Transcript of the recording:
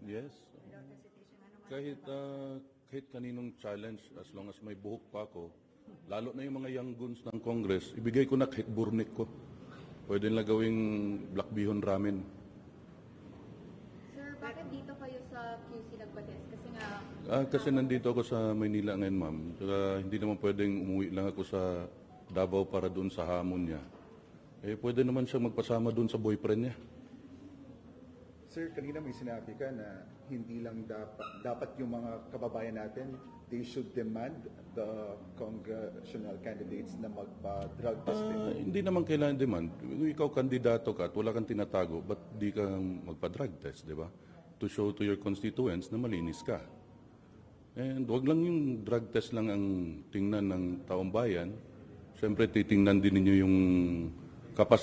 Yes. Without hesitation. Ano man Kahit, kahit kaninong challenge, as long as may buhok pa ako, lalo na yung mga young guns ng Congress, ibigay ko na kahit burnik ko. Pwede nila gawing black bihon ramen. Sir, bakit dito kayo sa QC nagpa-test? Kasi nga... Kasi nandito ako sa Maynila ngayon, ma'am. Saka hindi naman pwedeng umuwi lang ako sa Davao para doon sa hamon niya. Eh, pwede naman siya magpasama doon sa boyfriend niya. Sir, kanina may sinabi ka na hindi lang dapat yung mga kababayan natin, they should demand the congressional candidates na magpa-drug testing. Hindi naman kailangan demand. Kung ikaw kandidato ka at wala kang tinatago, ba't di ka magpa-drug test, di ba? To show to your constituents na malinis ka. And wag lang yung drug test lang ang tingnan ng taong bayan. Siyempre, titingnan din ninyo yung kapasiteran